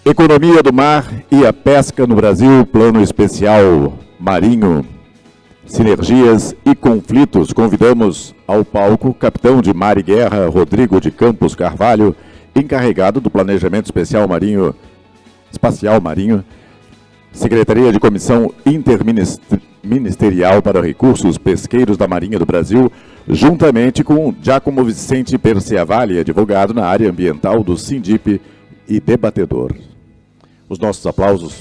Economia do mar e a pesca no Brasil, plano especial marinho, sinergias e conflitos. Convidamos ao palco capitão de mar e guerra, Rodrigo de Campos Carvalho, encarregado do planejamento espacial marinho, Secretaria de Comissão Interministerial para Recursos Pesqueiros da Marinha do Brasil, juntamente com Giacomo Vicente Perciavalle, advogado na área ambiental do Sindip e debatedor. Os nossos aplausos.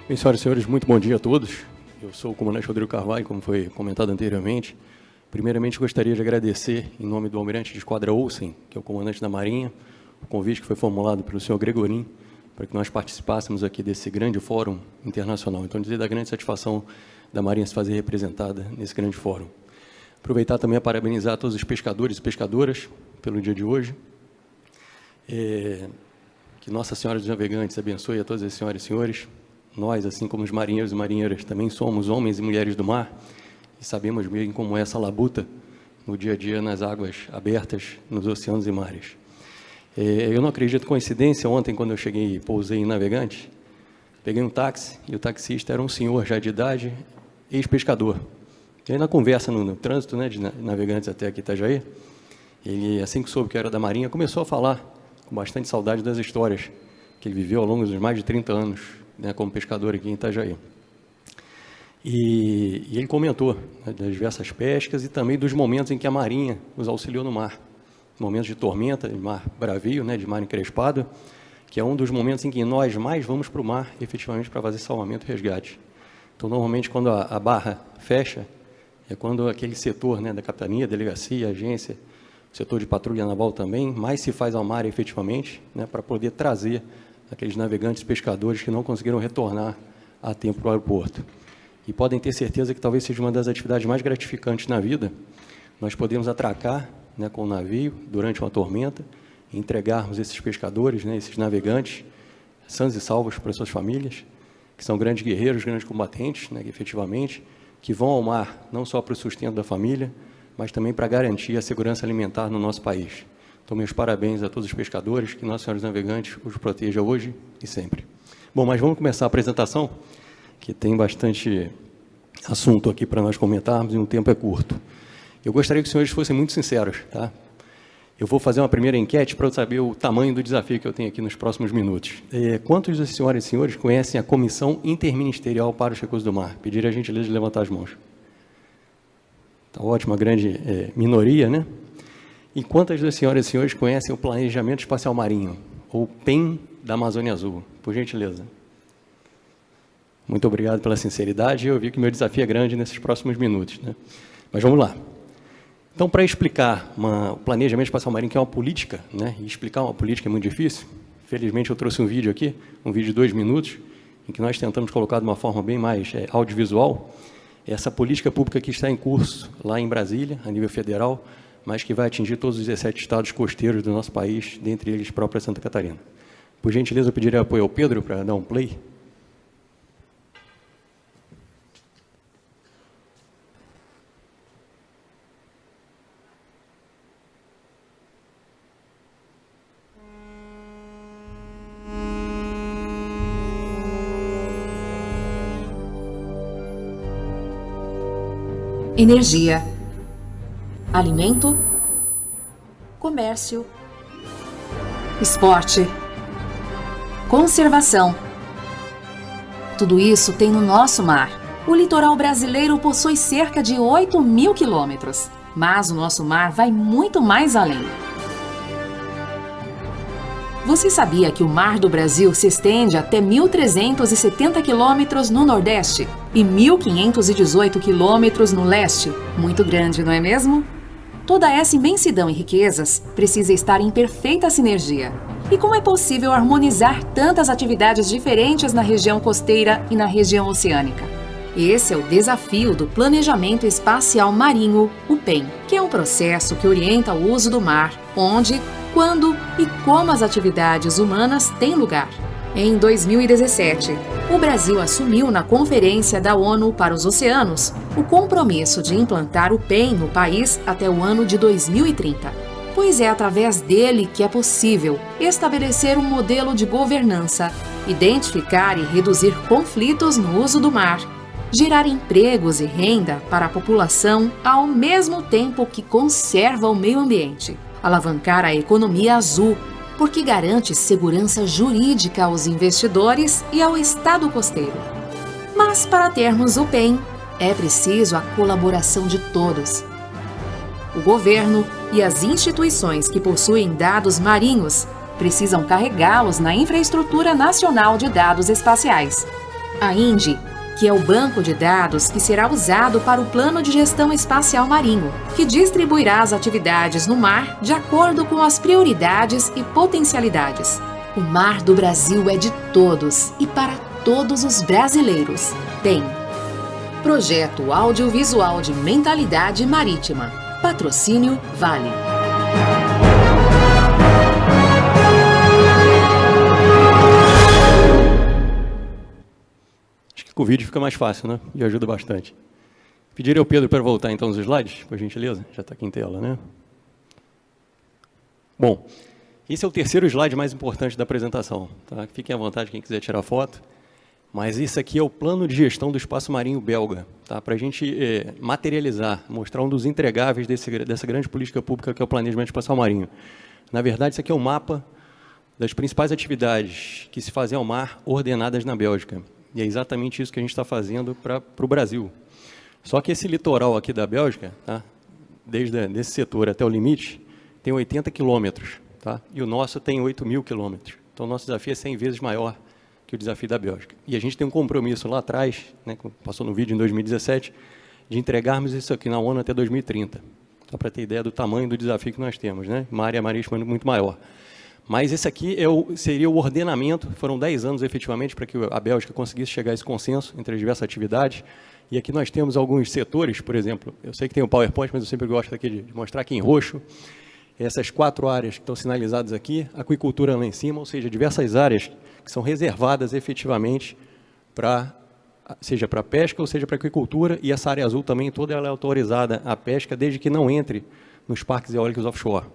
Bem, senhoras e senhores, muito bom dia a todos. Eu sou o comandante Rodrigo Carvalho, como foi comentado anteriormente. Primeiramente, gostaria de agradecer, em nome do almirante de esquadra Olsen, que é o comandante da Marinha, o convite que foi formulado pelo senhor Gregorin, para que nós participássemos aqui desse grande fórum internacional. Então, dizer da grande satisfação da Marinha se fazer representada nesse grande fórum. Aproveitar também a parabenizar todos os pescadores e pescadoras pelo dia de hoje. Que Nossa Senhora dos Navegantes abençoe a todas as senhoras e senhores. Nós, assim como os marinheiros e marinheiras, também somos homens e mulheres do mar e sabemos bem como é essa labuta no dia a dia nas águas abertas, nos oceanos e mares. Eu não acredito em coincidência, ontem quando eu cheguei e pousei em Navegantes, peguei um táxi e o taxista era um senhor já de idade, ex-pescador. E aí na conversa no trânsito, né, de Navegantes até aqui Itajaí, ele, assim que soube que era da Marinha, começou a falar com bastante saudade das histórias que ele viveu ao longo dos mais de 30 anos, né, como pescador aqui em Itajaí. E ele comentou, né, das diversas pescas e também dos momentos em que a Marinha os auxiliou no mar. Momentos de tormenta, de mar bravio, né, de mar encrespado, que é um dos momentos em que nós mais vamos para o mar, efetivamente, para fazer salvamento e resgate. Então, normalmente, quando a barra fecha, é quando aquele setor, né, da capitania, delegacia, agência, o setor de patrulha naval também, mais se faz ao mar, efetivamente, né, para poder trazer aqueles navegantes pescadores que não conseguiram retornar a tempo para o aeroporto. E podem ter certeza que talvez seja uma das atividades mais gratificantes na vida, nós podemos atracar, né, com o navio durante uma tormenta, e entregarmos esses pescadores, né, esses navegantes, sãos e salvos para suas famílias, que são grandes guerreiros, grandes combatentes, né, efetivamente, que vão ao mar não só para o sustento da família, mas também para garantir a segurança alimentar no nosso país. Então, meus parabéns a todos os pescadores, que Nossa Senhora dos Navegantes os proteja hoje e sempre. Bom, mas vamos começar a apresentação, que tem bastante assunto aqui para nós comentarmos e o tempo é curto. Eu gostaria que os senhores fossem muito sinceros, tá? Eu vou fazer uma primeira enquete para eu saber o tamanho do desafio que eu tenho aqui nos próximos minutos. Quantos das senhoras e senhores conhecem a Comissão Interministerial para os Recursos do Mar? Pedir a gentileza de levantar as mãos. Tá ótimo, uma grande minoria, né? E quantas das senhoras e senhores conhecem o Planejamento Espacial Marinho, ou PEM da Amazônia Azul? Por gentileza. Muito obrigado pela sinceridade. Eu vi que meu desafio é grande nesses próximos minutos, né? Mas vamos lá. Então, para explicar o Planejamento Espacial Marinho, que é uma política, né? E explicar uma política é muito difícil. Felizmente, eu trouxe um vídeo aqui, um vídeo de 2 minutos, em que nós tentamos colocar de uma forma bem mais audiovisual essa política pública que está em curso lá em Brasília, a nível federal, mas que vai atingir todos os 17 estados costeiros do nosso país, dentre eles própria Santa Catarina. Por gentileza, eu pediria apoio ao Pedro para dar um play. Energia, alimento, comércio, esporte, conservação. Tudo isso tem no nosso mar. O litoral brasileiro possui cerca de 8.000 quilômetros, mas o nosso mar vai muito mais além. Você sabia que o mar do Brasil se estende até 1.370 quilômetros no Nordeste e 1.518 quilômetros no Leste? Muito grande, não é mesmo? Toda essa imensidão e riquezas precisa estar em perfeita sinergia. E como é possível harmonizar tantas atividades diferentes na região costeira e na região oceânica? Esse é o desafio do Planejamento Espacial Marinho, o PEM, que é um processo que orienta o uso do mar, onde, quando e como as atividades humanas têm lugar. Em 2017, o Brasil assumiu na Conferência da ONU para os Oceanos o compromisso de implantar o PEM no país até o ano de 2030, pois é através dele que é possível estabelecer um modelo de governança, identificar e reduzir conflitos no uso do mar, gerar empregos e renda para a população ao mesmo tempo que conserva o meio ambiente, alavancar a economia azul, porque garante segurança jurídica aos investidores e ao Estado costeiro. Mas para termos o PEM, é preciso a colaboração de todos. O governo e as instituições que possuem dados marinhos precisam carregá-los na Infraestrutura Nacional de Dados Espaciais, a INDE, que é o banco de dados que será usado para o Plano de Gestão Espacial Marinho, que distribuirá as atividades no mar de acordo com as prioridades e potencialidades. O mar do Brasil é de todos e para todos os brasileiros. PEM. Projeto Audiovisual de Mentalidade Marítima. Patrocínio Vale. Com o vídeo fica mais fácil, né? E ajuda bastante. Pediria ao Pedro para voltar então os slides, por gentileza. Já está aqui em tela, né? Bom, esse é o terceiro slide mais importante da apresentação. Tá? Fiquem à vontade quem quiser tirar foto. Mas isso aqui é o plano de gestão do espaço marinho belga, tá? Para a gente materializar, mostrar um dos entregáveis dessa grande política pública que é o planejamento espacial marinho. Na verdade, isso aqui é um mapa das principais atividades que se fazem ao mar ordenadas na Bélgica. E é exatamente isso que a gente está fazendo para o Brasil. Só que esse litoral aqui da Bélgica, tá? Desde esse setor até o limite, tem 80 quilômetros, tá? E o nosso tem 8.000 quilômetros. Então, o nosso desafio é 100 vezes maior que o desafio da Bélgica. E a gente tem um compromisso lá atrás, né, que passou no vídeo em 2017, de entregarmos isso aqui na ONU até 2030. Só para ter ideia do tamanho do desafio que nós temos, né? Uma área marítima muito maior. Mas esse aqui seria o ordenamento, foram 10 anos efetivamente para que a Bélgica conseguisse chegar a esse consenso entre as diversas atividades. E aqui nós temos alguns setores, por exemplo, eu sei que tem o PowerPoint, mas eu sempre gosto aqui de mostrar aqui em roxo, essas 4 áreas que estão sinalizadas aqui, aquicultura lá em cima, ou seja, diversas áreas que são reservadas efetivamente para, seja para pesca ou seja para aquicultura, e essa área azul também toda ela é autorizada à pesca desde que não entre nos parques eólicos offshore.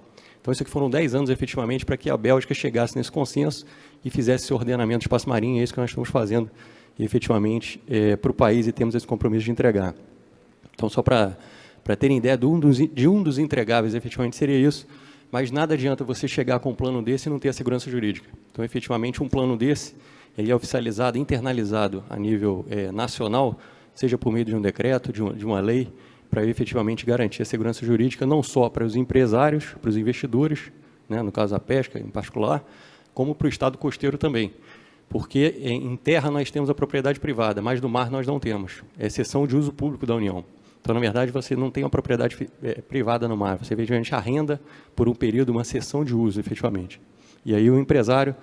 Então, isso aqui foram 10 anos, efetivamente, para que a Bélgica chegasse nesse consenso e fizesse esse ordenamento do espaço marinho, e é isso que nós estamos fazendo, efetivamente, para o país, e temos esse compromisso de entregar. Então, só para terem ideia de um dos entregáveis, efetivamente, seria isso, mas nada adianta você chegar com um plano desse e não ter a segurança jurídica. Então, efetivamente, um plano desse, ele é oficializado, internalizado a nível nacional, seja por meio de um decreto, de uma lei, para efetivamente garantir a segurança jurídica não só para os empresários, para os investidores, né, no caso a pesca em particular, como para o Estado costeiro também. Porque em terra nós temos a propriedade privada, mas no mar nós não temos, é exceção de uso público da União. Então, na verdade, você não tem uma propriedade privada no mar, você efetivamente arrenda por um período uma cessão de uso, efetivamente. E aí o empresário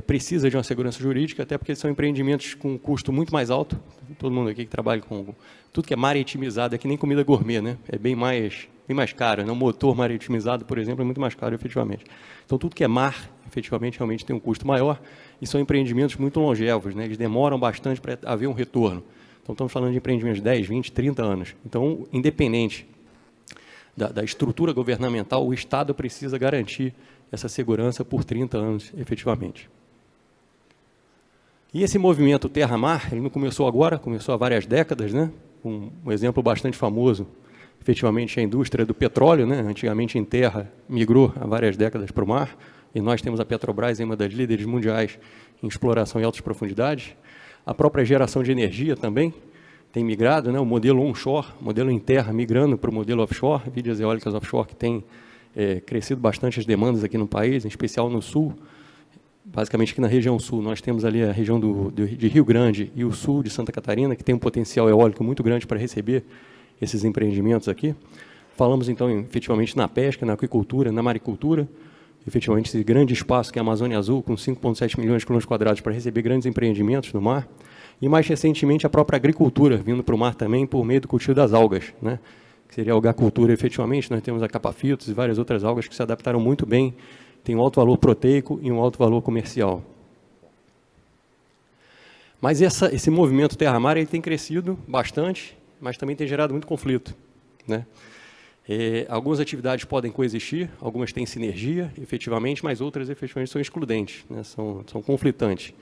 precisa de uma segurança jurídica, até porque são empreendimentos com um custo muito mais alto. Todo mundo aqui que trabalha com tudo que é maritimizado, é que nem comida gourmet, né? É bem mais caro, né? Um motor maritimizado, por exemplo, é muito mais caro, efetivamente. Então, tudo que é mar, efetivamente, realmente tem um custo maior, e são empreendimentos muito longevos, né? Eles demoram bastante para haver um retorno. Então, estamos falando de empreendimentos de 10, 20, 30 anos. Então, independente da estrutura governamental, o Estado precisa garantir essa segurança por 30 anos, efetivamente. E esse movimento terra-mar, ele não começou agora, começou há várias décadas, né? Um exemplo bastante famoso, efetivamente, é a indústria do petróleo, né? Antigamente em terra, migrou há várias décadas para o mar, e nós temos a Petrobras, uma das líderes mundiais em exploração em altas profundidades. A própria geração de energia também tem migrado, né? O modelo onshore, modelo em terra, migrando para o modelo offshore, vídeos eólicas offshore que tem crescido bastante as demandas aqui no país, em especial no sul. Basicamente aqui na região sul, nós temos ali a região de Rio Grande e o sul de Santa Catarina, que tem um potencial eólico muito grande para receber esses empreendimentos aqui. Falamos então efetivamente na pesca, na aquicultura, na maricultura, efetivamente esse grande espaço que é a Amazônia Azul, com 5,7 milhões de quilômetros quadrados para receber grandes empreendimentos no mar. e mais recentemente a própria agricultura, vindo para o mar também por meio do cultivo das algas, né? Que seria a algacultura efetivamente. Nós temos a capafitos e várias outras algas que se adaptaram muito bem, tem um alto valor proteico e um alto valor comercial. Mas esse movimento terra-mar ele tem crescido bastante, mas também tem gerado muito conflito, né? Algumas atividades podem coexistir, algumas têm sinergia, efetivamente, mas outras, efetivamente, são excludentes, né? São conflitantes.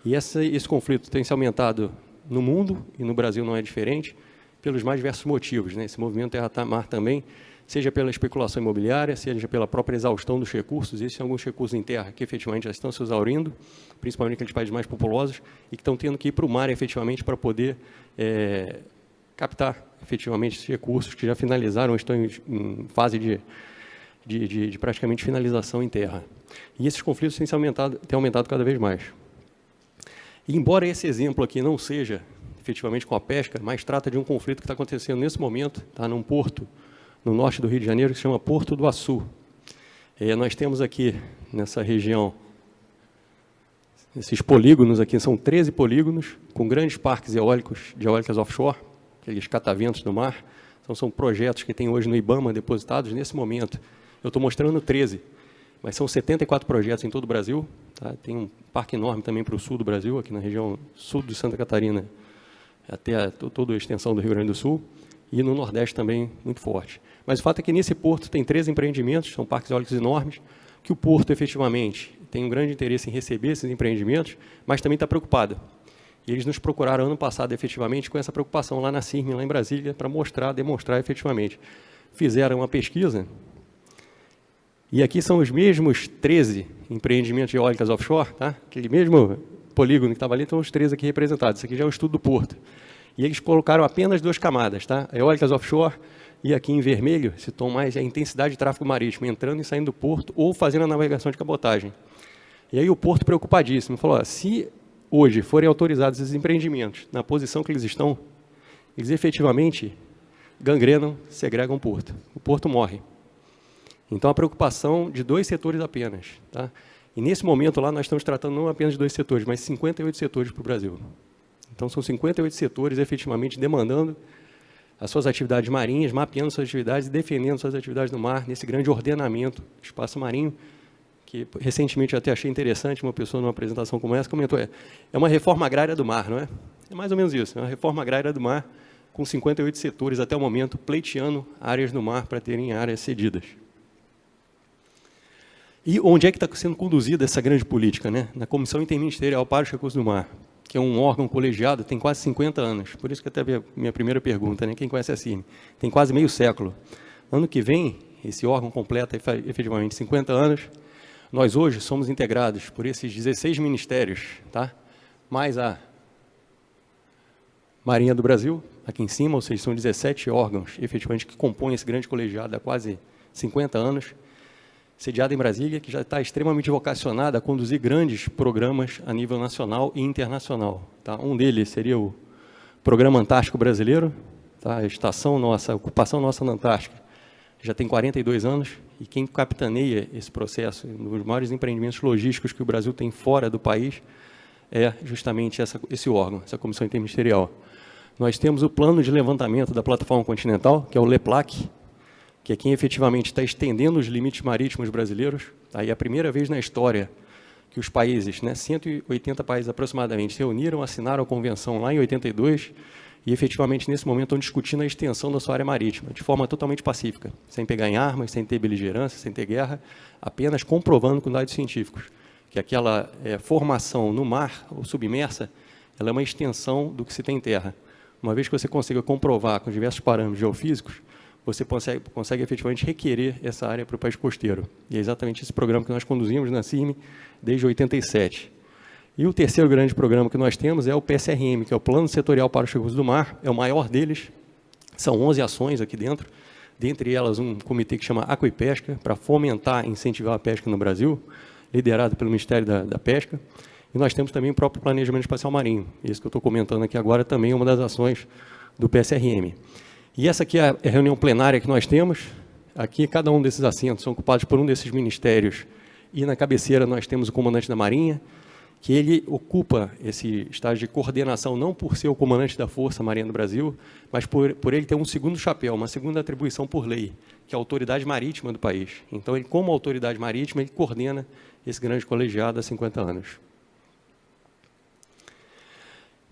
E esse conflito tem se aumentado no mundo, e no Brasil não é diferente, pelos mais diversos motivos, né? Esse movimento terra-mar também, seja pela especulação imobiliária, seja pela própria exaustão dos recursos. Existem alguns recursos em terra que, efetivamente, já estão se exaurindo, principalmente aqueles países mais populosos, e que estão tendo que ir para o mar, efetivamente, para poder captar efetivamente esses recursos que já finalizaram, estão em fase de praticamente finalização em terra. E esses conflitos têm aumentado cada vez mais. E embora esse exemplo aqui não seja efetivamente com a pesca, mas trata de um conflito que está acontecendo nesse momento, tá, num porto no norte do Rio de Janeiro, que se chama Porto do Açu. Nós temos aqui, nessa região, esses polígonos aqui, são 13 polígonos, com grandes parques eólicos, de eólicas offshore, aqueles cataventos no mar. Então, são projetos que tem hoje no IBAMA depositados nesse momento. Eu estou mostrando 13, mas são 74 projetos em todo o Brasil. Tá? Tem um parque enorme também para o sul do Brasil, aqui na região sul de Santa Catarina, até toda a extensão do Rio Grande do Sul, e no Nordeste também muito forte. Mas o fato é que nesse porto tem 13 empreendimentos, são parques eólicos enormes, que o porto efetivamente tem um grande interesse em receber esses empreendimentos, mas também está preocupado. E eles nos procuraram ano passado, efetivamente, com essa preocupação lá na CIRM, lá em Brasília, para demonstrar efetivamente. Fizeram uma pesquisa, e aqui são os mesmos 13 empreendimentos de eólicas offshore, tá? Aquele mesmo polígono que estava ali, estão os 13 aqui representados. Isso aqui já é o estudo do porto. E eles colocaram apenas 2 camadas, tá? Eólicas offshore, e aqui em vermelho, esse tom mais é a intensidade de tráfego marítimo, entrando e saindo do porto, ou fazendo a navegação de cabotagem. E aí o porto, preocupadíssimo, falou, se hoje forem autorizados esses empreendimentos na posição que eles estão, eles efetivamente gangrenam, segregam o porto morre. Então, a preocupação de 2 setores apenas. Tá? E nesse momento lá, nós estamos tratando não apenas de 2 setores, mas 58 setores para o Brasil. Então, são 58 setores efetivamente demandando as suas atividades marinhas, mapeando suas atividades e defendendo suas atividades no mar, nesse grande ordenamento do espaço marinho, que recentemente eu até achei interessante, uma pessoa numa apresentação como essa comentou, é uma reforma agrária do mar, não é? É mais ou menos isso, é uma reforma agrária do mar, com 58 setores até o momento, pleiteando áreas no mar para terem áreas cedidas. E onde é que está sendo conduzida essa grande política, né? Na Comissão Interministerial para os Recursos do Mar, que é um órgão colegiado, tem quase 50 anos. Por isso que até a minha primeira pergunta, né? Quem conhece a CIRM? Tem quase meio século. Ano que vem, esse órgão completa efetivamente 50 anos. Nós hoje somos integrados por esses 16 ministérios, tá? Mais a Marinha do Brasil, aqui em cima, ou seja, são 17 órgãos, efetivamente, que compõem esse grande colegiado há quase 50 anos, sediado em Brasília, que já está extremamente vocacionada a conduzir grandes programas a nível nacional e internacional. Tá? Um deles seria o Programa Antártico Brasileiro, tá? A ocupação nossa na Antártica, já tem 42 anos, e quem capitaneia esse processo, um dos maiores empreendimentos logísticos que o Brasil tem fora do país, é justamente esse órgão, essa comissão interministerial. Nós temos o plano de levantamento da plataforma continental, que é o LEPLAC, que é quem efetivamente está estendendo os limites marítimos brasileiros. Tá? E é a primeira vez na história que os países, né, 180 países aproximadamente, se reuniram, assinaram a convenção lá em 82, e efetivamente nesse momento estão discutindo a extensão da sua área marítima, de forma totalmente pacífica, sem pegar em armas, sem ter beligerância, sem ter guerra, apenas comprovando com dados científicos que aquela formação no mar ou submersa, ela é uma extensão do que se tem em terra. Uma vez que você consiga comprovar com diversos parâmetros geofísicos, você consegue efetivamente requerer essa área para o país costeiro. E é exatamente esse programa que nós conduzimos na CIRM desde 87. E o terceiro grande programa que nós temos é o PSRM, que é o Plano Setorial para os Recursos do Mar, é o maior deles. São 11 ações aqui dentro, dentre elas um comitê que chama Aquipesca, para fomentar e incentivar a pesca no Brasil, liderado pelo Ministério da Pesca. E nós temos também o próprio Planejamento Espacial Marinho. Isso que eu estou comentando aqui agora também é uma das ações do PSRM. E essa aqui é a reunião plenária que nós temos. Aqui, cada um desses assentos são ocupados por um desses ministérios. E na cabeceira nós temos o comandante da Marinha, que ele ocupa esse estágio de coordenação não por ser o comandante da Força Marinha do Brasil, mas por ele ter um segundo chapéu, uma segunda atribuição por lei, que é a autoridade marítima do país. Então, ele, como autoridade marítima, ele coordena esse grande colegiado há 50 anos.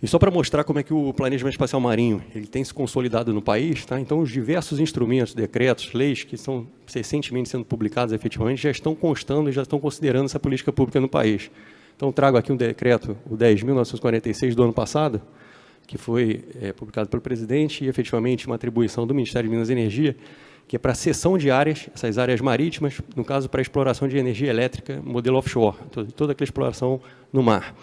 E só para mostrar como é que o planejamento espacial marinho ele tem se consolidado no país, tá? Então, os diversos instrumentos, decretos, leis que estão recentemente sendo publicados efetivamente já estão constando e já estão considerando essa política pública no país. Então, trago aqui um decreto, o 10.946 do ano passado, que foi publicado pelo presidente e, efetivamente, uma atribuição do Ministério de Minas e Energia, que é para a cessão de áreas, essas áreas marítimas, no caso, para a exploração de energia elétrica, modelo offshore, toda aquela exploração no mar.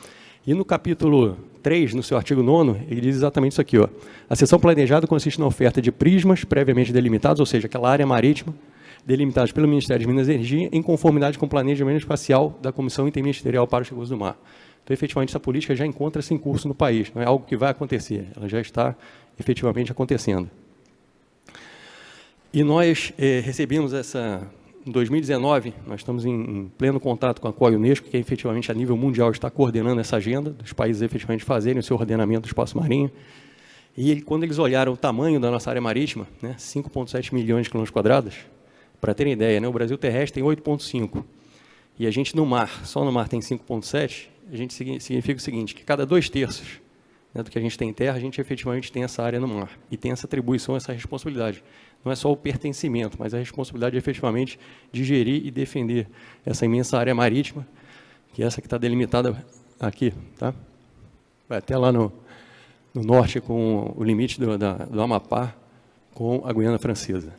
E no capítulo 3, no seu artigo 9º, ele diz exatamente isso aqui, ó. A cessão planejada consiste na oferta de prismas previamente delimitados, ou seja, aquela área marítima, delimitados pelo Ministério de Minas e Energia, em conformidade com o planejamento espacial da Comissão Interministerial para os Recursos do Mar. Então, efetivamente, essa política já encontra-se em curso no país, não é algo que vai acontecer, ela já está efetivamente acontecendo. E nós recebemos em 2019, nós estamos em pleno contato com a COI Unesco, que efetivamente a nível mundial está coordenando essa agenda, dos países efetivamente fazerem o seu ordenamento do espaço marinho. E quando eles olharam o tamanho da nossa área marítima, né, 5,7 milhões de quilômetros quadrados, para terem ideia, né, o Brasil terrestre tem 8,5. E a gente no mar, só no mar tem 5,7, a gente significa o seguinte, que cada 2/3 do que a gente tem em terra, a gente efetivamente tem essa área no mar. E tem essa atribuição, essa responsabilidade. Não é só o pertencimento, mas a responsabilidade efetivamente de gerir e defender essa imensa área marítima, que é essa que está delimitada aqui. Tá? Vai até lá no norte, com o limite do Amapá, com a Guiana Francesa.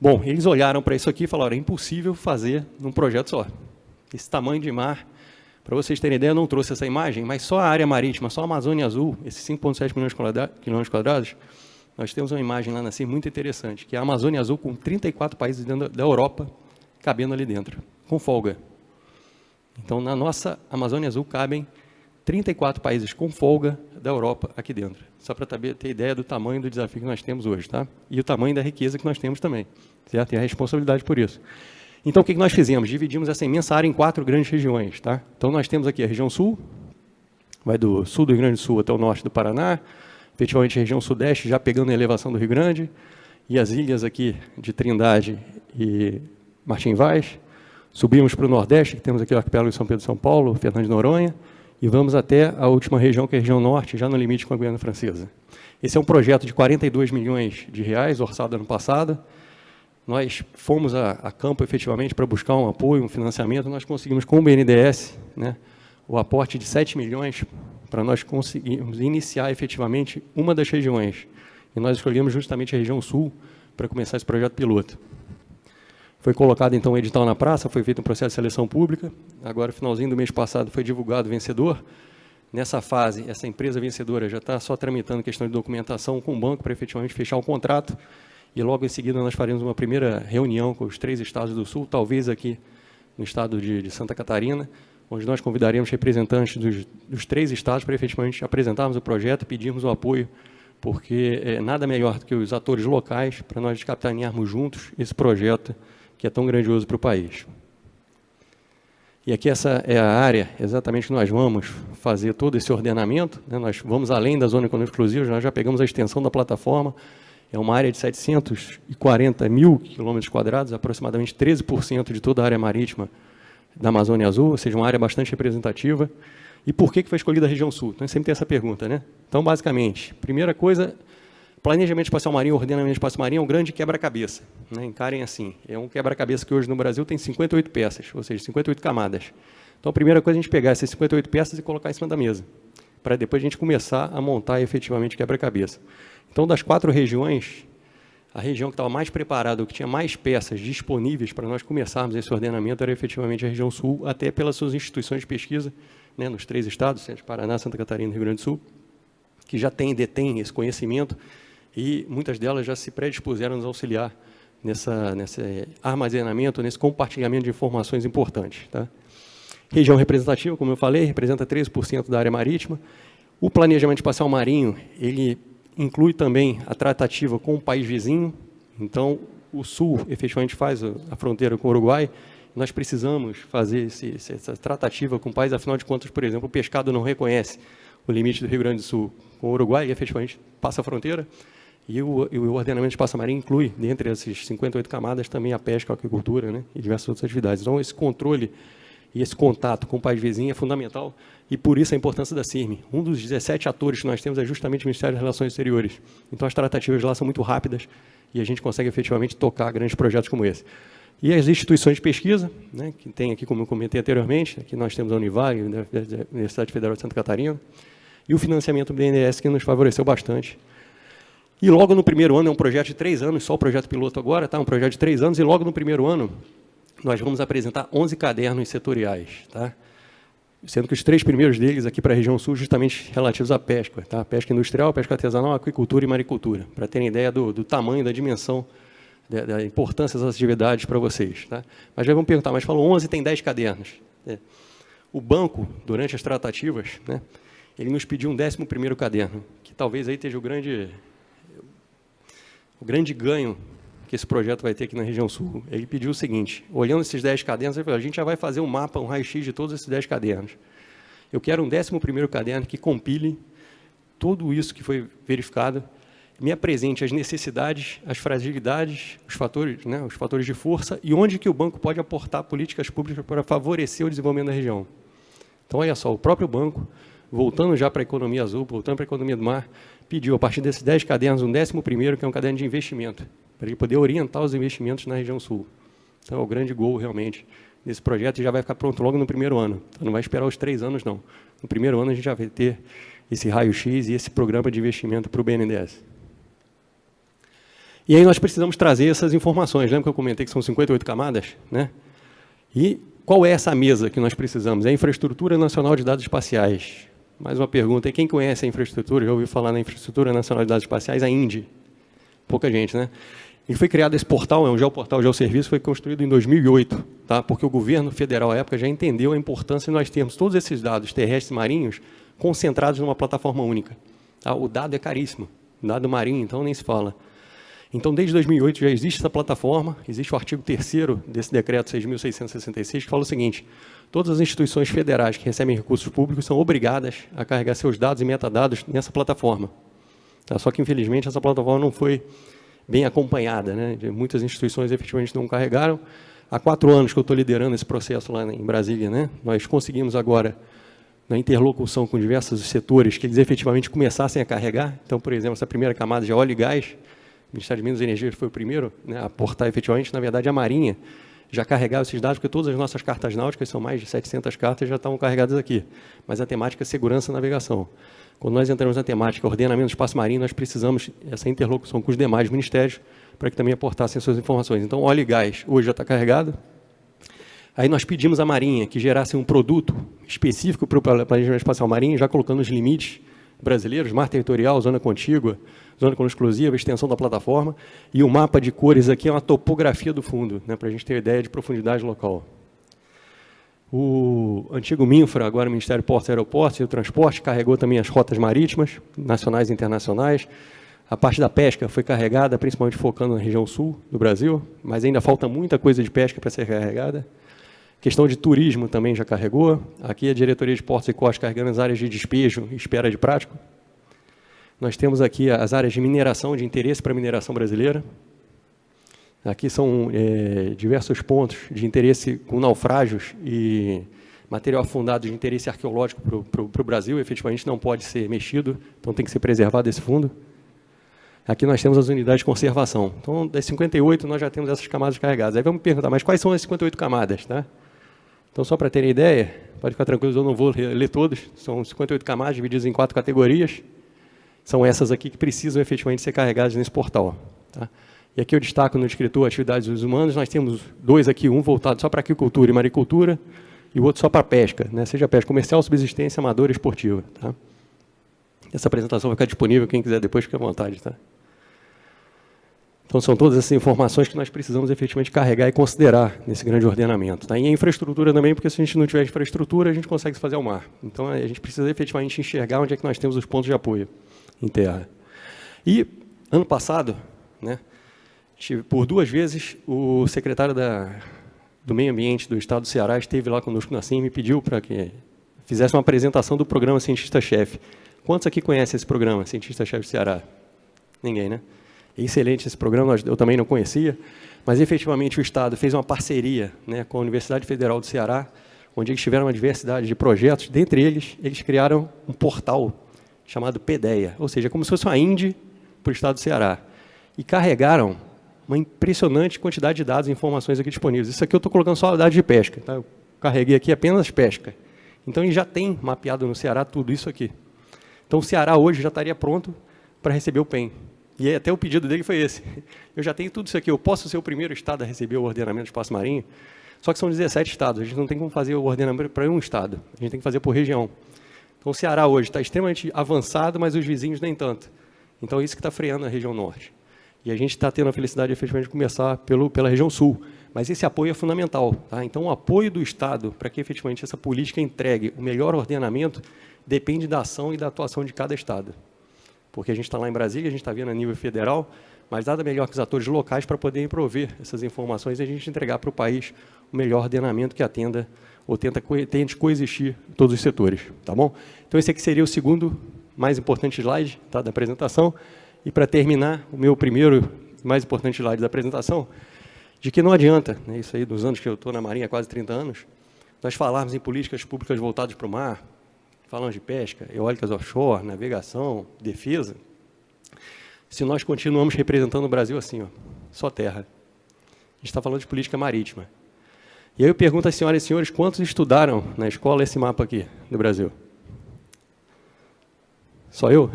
Bom, eles olharam para isso aqui e falaram, é impossível fazer num projeto só. Esse tamanho de mar, para vocês terem ideia, eu não trouxe essa imagem, mas só a área marítima, só a Amazônia Azul, esses 5,7 milhões de quilômetros quadrados, nós temos uma imagem lá na CIR muito interessante, que é a Amazônia Azul com 34 países dentro da Europa cabendo ali dentro, com folga. Então, na nossa Amazônia Azul cabem 34 países com folga da Europa aqui dentro. Só para ter ideia do tamanho do desafio que nós temos hoje, tá? E o tamanho da riqueza que nós temos também, certo? E a responsabilidade por isso. Então, o que nós fizemos? Dividimos essa imensa área em 4 grandes regiões, tá? Então, nós temos aqui a região sul, vai do sul do Rio Grande do Sul até o norte do Paraná, efetivamente a região sudeste já pegando a elevação do Rio Grande, e as ilhas aqui de Trindade e Martim Vaz. Subimos para o nordeste, que temos aqui o arquipélago de São Pedro e São Paulo, Fernando de Noronha, e vamos até a última região, que é a região norte, já no limite com a Guiana Francesa. Esse é um projeto de 42 milhões de reais, orçado ano passado. Nós fomos a campo, efetivamente, para buscar um apoio, um financiamento. Nós conseguimos, com o BNDES, né, o aporte de 7 milhões para nós conseguirmos iniciar, efetivamente, uma das regiões. E nós escolhemos justamente a região sul para começar esse projeto piloto. Foi colocado, então, um edital na praça, foi feito um processo de seleção pública. Agora, no finalzinho do mês passado, foi divulgado o vencedor. Nessa fase, essa empresa vencedora já está só tramitando questão de documentação com o banco para efetivamente fechar o contrato. E logo em seguida nós faremos uma primeira reunião com os 3 estados do Sul, talvez aqui no estado de Santa Catarina, onde nós convidaremos representantes dos 3 estados para efetivamente apresentarmos o projeto e pedirmos o apoio, porque nada melhor do que os atores locais para nós capitanearmos juntos esse projeto que é tão grandioso para o país. E aqui essa é a área exatamente que nós vamos fazer todo esse ordenamento, né? Nós vamos além da zona econômica exclusiva, nós já pegamos a extensão da plataforma, é uma área de 740 mil quilômetros quadrados, aproximadamente 13% de toda a área marítima da Amazônia Azul, ou seja, uma área bastante representativa. E por que foi escolhida a região sul? Então, sempre tem essa pergunta, né? Então, basicamente, primeira coisa, planejamento espacial marinho, ordenamento espacial marinho é um grande quebra-cabeça, né? Encarem assim, é um quebra-cabeça que hoje no Brasil tem 58 peças, ou seja, 58 camadas. Então, a primeira coisa é a gente pegar essas 58 peças e colocar em cima da mesa, para depois a gente começar a montar efetivamente o quebra-cabeça. Então, das 4 regiões, a região que estava mais preparada, que tinha mais peças disponíveis para nós começarmos esse ordenamento, era efetivamente a região sul, até pelas suas instituições de pesquisa, né, nos 3 estados, Paraná, Santa Catarina e Rio Grande do Sul, que já detêm esse conhecimento e muitas delas já se predispuseram a nos auxiliar nesse armazenamento, nesse compartilhamento de informações importantes. Tá? Região representativa, como eu falei, representa 13% da área marítima. O planejamento espacial marinho, ele inclui também a tratativa com o país vizinho. Então, o Sul, efetivamente, faz a fronteira com o Uruguai. nós precisamos fazer essa tratativa com o país, afinal de contas, por exemplo, o pescado não reconhece o limite do Rio Grande do Sul com o Uruguai, e efetivamente passa a fronteira, e o ordenamento de espaço marinho inclui, dentre essas 58 camadas, também a pesca, a aquicultura, né, e diversas outras atividades. Então, esse controle e esse contato com o país vizinho é fundamental, e por isso a importância da CIRM. Um dos 17 atores que nós temos é justamente o Ministério das Relações Exteriores. Então, as tratativas lá são muito rápidas, e a gente consegue efetivamente tocar grandes projetos como esse. E as instituições de pesquisa, né, que tem aqui, como eu comentei anteriormente, aqui nós temos a Univale, a Universidade Federal de Santa Catarina, e o financiamento do BNDES, que nos favoreceu bastante. E logo no primeiro ano, é um projeto de 3 anos, só o projeto piloto agora, tá? Um projeto de 3 anos, e logo no primeiro ano, nós vamos apresentar 11 cadernos setoriais, tá? Sendo que os 3 primeiros deles aqui para a região sul, justamente relativos à pesca, tá? Pesca industrial, pesca artesanal, aquicultura e maricultura, para terem ideia do tamanho, da dimensão, da importância dessas atividades para vocês. Tá? Mas já vamos perguntar, mas falou 11, tem 10 cadernos. O banco, durante as tratativas, né, ele nos pediu um 11º caderno, que talvez aí esteja o grande ganho que esse projeto vai ter aqui na região sul. Ele pediu o seguinte, olhando esses 10 cadernos, ele falou, a gente já vai fazer um mapa, um raio-x de todos esses 10 cadernos. Eu quero um 11º caderno que compile tudo isso que foi verificado, me apresente as necessidades, as fragilidades, os fatores de força e onde que o banco pode aportar políticas públicas para favorecer o desenvolvimento da região. Então, olha só, o próprio banco, voltando já para a economia azul, voltando para a economia do mar, pediu, a partir desses 10 cadernos, um 11º, que é um caderno de investimento, para ele poder orientar os investimentos na região sul. Então, é o grande gol, realmente, desse projeto, e já vai ficar pronto logo no primeiro ano. Então, não vai esperar os 3 anos, não. No primeiro ano, a gente já vai ter esse raio-x e esse programa de investimento para o BNDES. E aí nós precisamos trazer essas informações. Lembra que eu comentei que são 58 camadas? Né? E qual é essa mesa que nós precisamos? É a Infraestrutura Nacional de Dados Espaciais. Mais uma pergunta. E quem conhece a infraestrutura? Já ouviu falar na Infraestrutura Nacional de Dados Espaciais? A INDE. Pouca gente, né? E foi criado esse portal, é um geoportal, geoserviço, foi construído em 2008, tá? Porque o governo federal, à época, já entendeu a importância de nós termos todos esses dados terrestres e marinhos concentrados numa plataforma única. Tá? O dado é caríssimo. O dado marinho, então, nem se fala. Então, desde 2008 já existe essa plataforma, existe o artigo 3º desse decreto 6.666, que fala o seguinte, todas as instituições federais que recebem recursos públicos são obrigadas a carregar seus dados e metadados nessa plataforma. Tá? Só que, infelizmente, essa plataforma não foi bem acompanhada, né? Muitas instituições efetivamente não carregaram. Há 4 anos que eu estou liderando esse processo lá em Brasília, né? Nós conseguimos agora, na interlocução com diversos setores, que eles efetivamente começassem a carregar. Então, por exemplo, essa primeira camada de óleo e gás, o Ministério de Minas e Energia foi o primeiro, né, a aportar efetivamente, na verdade, a Marinha já carregava esses dados, porque todas as nossas cartas náuticas, são mais de 700 cartas, já estavam carregadas aqui. Mas a temática é segurança e navegação. Quando nós entramos na temática ordenamento do espaço marinho, nós precisamos essa interlocução com os demais ministérios para que também aportassem as suas informações. Então, óleo e gás hoje já está carregado. Aí nós pedimos à Marinha que gerasse um produto específico para o planejamento espacial marinho, já colocando os limites brasileiros, mar territorial, zona contígua, zona com exclusiva, extensão da plataforma, e o mapa de cores aqui é uma topografia do fundo, né, para a gente ter ideia de profundidade local. O antigo MINFRA, agora o Ministério de Portos e Aeroportos e o Transporte, carregou também as rotas marítimas, nacionais e internacionais. A parte da pesca foi carregada, principalmente focando na região sul do Brasil, mas ainda falta muita coisa de pesca para ser carregada. Questão de turismo também já carregou. Aqui a Diretoria de Portos e Costas carregando as áreas de despejo e espera de prático. Nós temos aqui as áreas de mineração, de interesse para a mineração brasileira. Aqui são diversos pontos de interesse com naufrágios e material afundado de interesse arqueológico para o Brasil, efetivamente não pode ser mexido, então tem que ser preservado esse fundo. Aqui nós temos as unidades de conservação. Então, das 58, nós já temos essas camadas carregadas. Aí vamos perguntar, mas quais são as 58 camadas? Tá? Então, só para terem ideia, pode ficar tranquilo, eu não vou ler todos, são 58 camadas divididas em 4 categorias. São essas aqui que precisam efetivamente ser carregadas nesse portal. Tá? E aqui eu destaco no descritor atividades dos humanos, nós temos 2 aqui, um voltado só para aquicultura e maricultura, e o outro só para pesca, né? Seja pesca comercial, subsistência, amadora e esportiva. Tá? Essa apresentação vai ficar disponível, quem quiser depois fique à vontade. Tá? Então, são todas essas informações que nós precisamos efetivamente carregar e considerar nesse grande ordenamento. Tá? E a infraestrutura também, porque se a gente não tiver infraestrutura, a gente consegue se fazer ao mar. Então, a gente precisa efetivamente enxergar onde é que nós temos os pontos de apoio em terra. E, ano passado, né, por 2 vezes, o secretário do Meio Ambiente do Estado do Ceará esteve lá conosco na CIM e pediu para que fizesse uma apresentação do programa Cientista-Chefe. Quantos aqui conhecem esse programa, Cientista-Chefe do Ceará? Ninguém, né? É excelente esse programa, eu também não conhecia, mas efetivamente o Estado fez uma parceria, né, com a Universidade Federal do Ceará, onde eles tiveram uma diversidade de projetos. Dentre eles, eles criaram um portal chamado PDEA, ou seja, como se fosse uma INDE para o Estado do Ceará. E carregaram uma impressionante quantidade de dados e informações aqui disponíveis. Isso aqui eu estou colocando só dados de pesca, tá? Eu carreguei aqui apenas pesca. Então, ele já tem mapeado no Ceará tudo isso aqui. Então, o Ceará hoje já estaria pronto para receber o PEN. E até o pedido dele foi esse. Eu já tenho tudo isso aqui, eu posso ser o primeiro estado a receber o ordenamento do espaço marinho, só que são 17 estados, a gente não tem como fazer o ordenamento para um estado, a gente tem que fazer por região. Então, o Ceará hoje está extremamente avançado, mas os vizinhos nem tanto. Então, é isso que está freando a região norte. E a gente está tendo a felicidade, efetivamente, de começar pela região sul. Mas esse apoio é fundamental. Tá? Então, o apoio do Estado para que, efetivamente, essa política entregue o melhor ordenamento depende da ação e da atuação de cada estado. Porque a gente está lá em Brasília, a gente está vendo a nível federal, mas nada melhor que os atores locais para poderem prover essas informações e a gente entregar para o país o melhor ordenamento que atenda ou tente coexistir todos os setores. Tá bom? Então, esse aqui seria o segundo mais importante slide, tá, da apresentação. E, para terminar, o meu primeiro mais importante slide da apresentação, de que não adianta, né, isso aí dos anos que eu estou na Marinha, há quase 30 anos, nós falarmos em políticas públicas voltadas para o mar, falamos de pesca, eólicas offshore, navegação, defesa, se nós continuamos representando o Brasil assim, ó, só terra. A gente está falando de política marítima. E aí eu pergunto às senhoras e senhores, quantos estudaram na escola esse mapa aqui do Brasil? Só eu?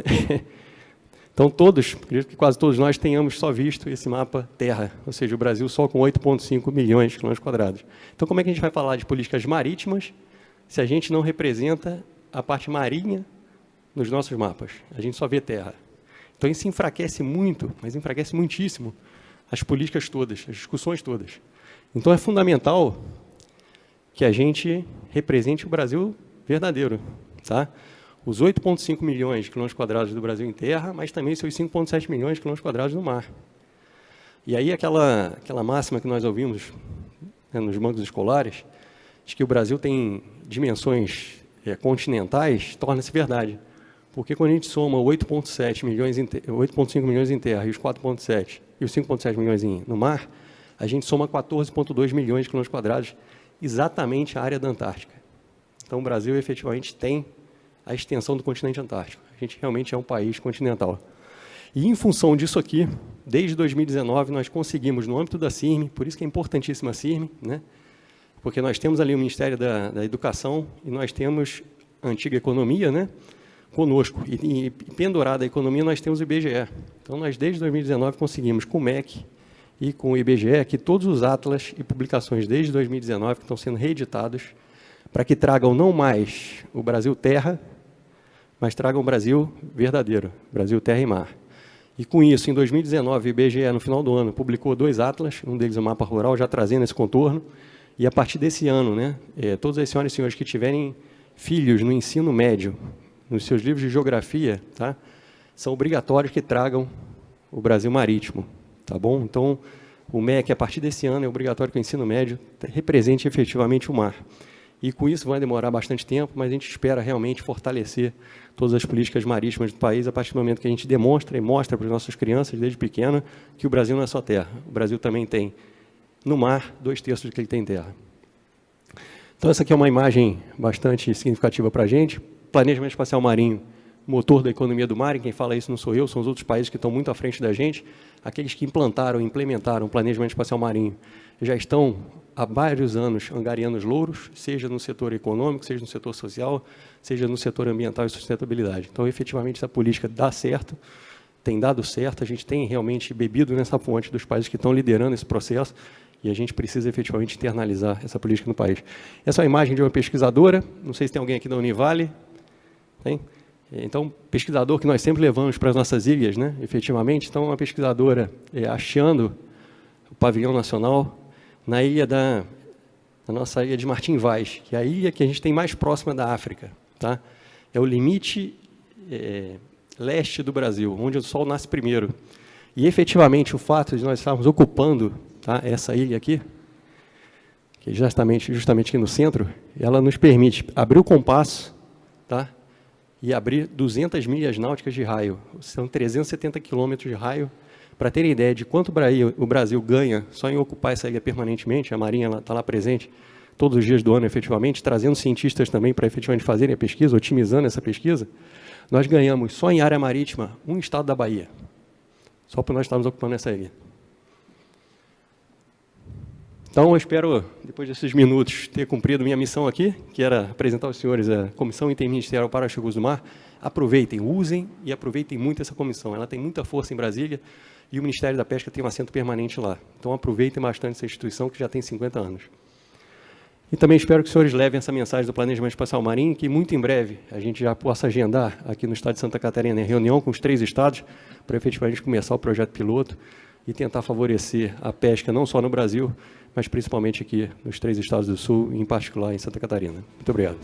Então, acredito que quase todos nós tenhamos só visto esse mapa terra, ou seja, o Brasil só com 8,5 milhões de quilômetros quadrados. Então, como é que a gente vai falar de políticas marítimas se a gente não representa a parte marinha nos nossos mapas? A gente só vê terra. Então, isso enfraquece muito, mas enfraquece muitíssimo as políticas todas, as discussões todas. Então, é fundamental que a gente represente o Brasil verdadeiro, tá? Os 8,5 milhões de quilômetros quadrados do Brasil em terra, mas também seus 5,7 milhões de quilômetros quadrados no mar. E aí aquela máxima que nós ouvimos, né, nos bancos escolares, de que o Brasil tem dimensões continentais, torna-se verdade. Porque quando a gente soma 8,5 milhões em terra e os 4,7 e os 5,7 milhões no mar, a gente soma 14,2 milhões de quilômetros quadrados, exatamente a área da Antártica. Então, o Brasil, efetivamente, tem a extensão do continente antártico. A gente realmente é um país continental. E, em função disso aqui, desde 2019, nós conseguimos, no âmbito da CIRM, por isso que é importantíssima a CIRM, né? Porque nós temos ali o Ministério da Educação e nós temos a antiga economia, né, conosco. E pendurada a economia, nós temos o IBGE. Então, nós, desde 2019, conseguimos, com o MEC e com o IBGE, que todos os atlas e publicações desde 2019 que estão sendo reeditados, para que tragam não mais o Brasil terra, mas tragam o Brasil verdadeiro, Brasil terra e mar. E com isso, em 2019, o IBGE, no final do ano, publicou 2 atlas, um deles o mapa rural, já trazendo esse contorno, e a partir desse ano, né, todas as senhoras e senhores que tiverem filhos no ensino médio, nos seus livros de geografia, tá, são obrigatórios que tragam o Brasil marítimo, tá bom? Então, o MEC, a partir desse ano, é obrigatório que o ensino médio represente efetivamente o mar. E com isso vai demorar bastante tempo, mas a gente espera realmente fortalecer todas as políticas marítimas do país a partir do momento que a gente demonstra e mostra para as nossas crianças, desde pequena, que o Brasil não é só terra. O Brasil também tem, no mar, 2/3 do que ele tem em terra. Então, essa aqui é uma imagem bastante significativa para a gente. Planejamento espacial marinho, motor da economia do mar, e quem fala isso não sou eu, são os outros países que estão muito à frente da gente. Aqueles que implantaram e implementaram o planejamento espacial marinho já estão há vários anos angariando os louros, seja no setor econômico, seja no setor social, seja no setor ambiental e sustentabilidade. Então, efetivamente, essa política dá certo, tem dado certo, a gente tem realmente bebido nessa fonte dos países que estão liderando esse processo e a gente precisa efetivamente internalizar essa política no país. Essa é a imagem de uma pesquisadora, não sei se tem alguém aqui da Univale, tem? Então, pesquisador que nós sempre levamos para as nossas ilhas, né, efetivamente, então uma pesquisadora hasteando o pavilhão nacional na ilha na nossa ilha de Martim Vaz, que é a ilha que a gente tem mais próxima da África, tá? É o limite leste do Brasil, onde o sol nasce primeiro. E, efetivamente, o fato de nós estarmos ocupando, tá, essa ilha aqui, que é justamente aqui no centro, ela nos permite abrir o compasso, tá? E abrir 200 milhas náuticas de raio. São 370 quilômetros de raio. Para terem ideia de quanto o Brasil ganha só em ocupar essa ilha permanentemente, a Marinha está lá presente todos os dias do ano, efetivamente, trazendo cientistas também para efetivamente fazerem a pesquisa, otimizando essa pesquisa, nós ganhamos só em área marítima um estado da Bahia, só por nós estarmos ocupando essa ilha. Então, eu espero, depois desses minutos, ter cumprido minha missão aqui, que era apresentar aos senhores a Comissão Interministerial para os Recursos do Mar. Aproveitem, usem e aproveitem muito essa comissão. Ela tem muita força em Brasília e o Ministério da Pesca tem um assento permanente lá. Então, aproveitem bastante essa instituição, que já tem 50 anos. E também espero que os senhores levem essa mensagem do Planejamento Espacial Marinho, que muito em breve a gente já possa agendar aqui no estado de Santa Catarina, em reunião com os 3 estados, para efetivamente começar o projeto piloto e tentar favorecer a pesca não só no Brasil, mas principalmente aqui nos 3 estados do Sul, em particular em Santa Catarina. Muito obrigado.